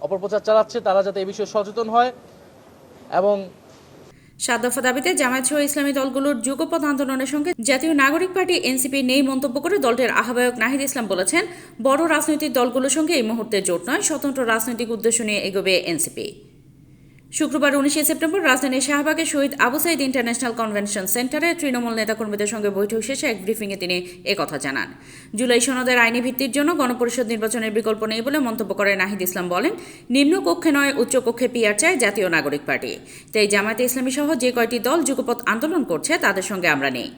অপপ্রচার চালাচ্ছে তারা যাতে এই বিষয়ে সচেতন হয় এবং 7 দফা দাবিতে জামায়াত সহ ইসলামী দলগুলোর যুগপৎ আন্দোলনের সঙ্গে জাতীয় নাগরিক পার্টি এনসিপি নেই মন্তব্য করে দলটির আহ্বায়ক নাহিদ ইসলাম বলেছেন, বড় রাজনৈতিক দলগুলোর সঙ্গে এই মুহূর্তে জোট নয়, স্বতন্ত্র রাজনৈতিক উদ্দেশ্য নিয়ে এগোবে এনসিপি। শুক্রবার 19 সেপ্টেম্বর রাজধানীর শাহবাগের শহীদ আবু সাইদ ইন্টারন্যাশনাল কনভেনশন সেন্টারে তৃণমূল নেতাকর্মীদের সঙ্গে বৈঠক শেষে এক ব্রিফিংয়ে তিনি একথা জানান। জুলাই সনদের আইনি ভিত্তির জন্য গণপরিষদ নির্বাচনের বিকল্প নেই বলে মন্তব্য করে নাহিদ ইসলাম বলেন, নিম্নকক্ষে নয় উচ্চকক্ষে পিআর চায় জাতীয় নাগরিক পার্টি। তাই জামায়াতে ইসলামী সহ যে কয়টি দল যুগপৎ আন্দোলন করছে তাদের সঙ্গে আমরা নেই।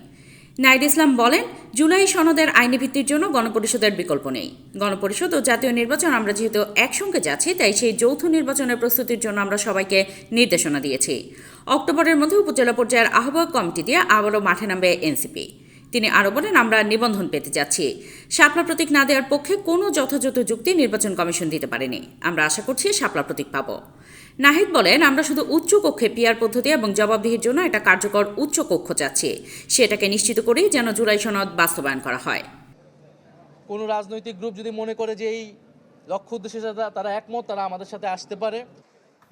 নাহিদ ইসলাম বলেন, জুলাই সনদের আইনি ভিত্তির জন্য গণপরিষদের বিকল্প নেই। গণপরিষদ ও জাতীয় নির্বাচন আমরা যেহেতু একসঙ্গে যাচ্ছি, তাই সেই যৌথ নির্বাচনের প্রস্তুতির জন্য আমরা সবাইকে নির্দেশনা দিয়েছি। অক্টোবরের মধ্যে উপজেলা পর্যায়ের আহ্বায়ক কমিটি দিয়ে আবারও মাঠে নামবে এনসিপি। তিনি আরও বলেন, আমরা নিবন্ধন পেতে যাচ্ছি। শাপলা প্রতীক না দেওয়ার পক্ষে কোনো যথাযথ যুক্তি নির্বাচন কমিশন দিতে পারেনি। আমরা আশা করছি শাপলা প্রতীক পাব। নাহিদ বলেন, আমরা শুধু উচ্চ কক্ষে পিআর পদ্ধতি এবং জবাবদিহির জন্য একটা কার্যকর উচ্চ কক্ষ চাচ্ছি। সেটাকে নিশ্চিত করেই যেন জুলাই সনদ বাস্তবায়ন করা হয়। কোনো রাজনৈতিক গ্রুপ যদি মনে করে যে এই লক্ষ্য উদ্দেশ্যে তারা একমত, তারা আমাদের সাথে আসতে পারে।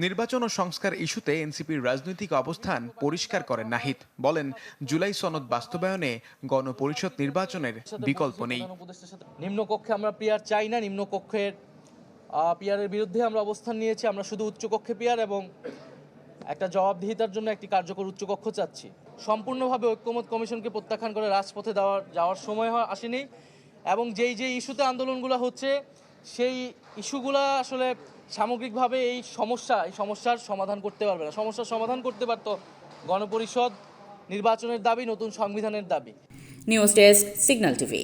নির্বাচন ও সংস্কার ইস্যুতে এনসিপির রাজনৈতিক অবস্থান পরিষ্কার করেন নাহিদ। বলেন, জুলাই সনদ বাস্তবায়নে গণপরিষদ নির্বাচনের বিকল্প নেই। নিম্নকক্ষে আমরা পিআর চাই না, নিম্নকক্ষের পিআরের বিরুদ্ধে আমরা অবস্থান নিয়েছি। আমরা শুধু উচ্চকক্ষে পিআর এবং একটা জবাবদিহিতার জন্য একটি কার্যকর উচ্চকক্ষ চাচ্ছি। সম্পূর্ণভাবে ঐক্যমত কমিশনকে প্রত্যাখ্যান করে রাজপথে যাওয়ার সময় আসেনি এবং যেই ইস্যুতে আন্দোলনগুলো হচ্ছে সেই ইস্যুগুলো আসলে সামগ্রিকভাবে এই সমস্যার সমাধান করতে পারবে না। সমস্যার সমাধান করতে পারতো গণপরিষদ নির্বাচনের দাবি, নতুন সংবিধানের দাবি। News desk, signal TV.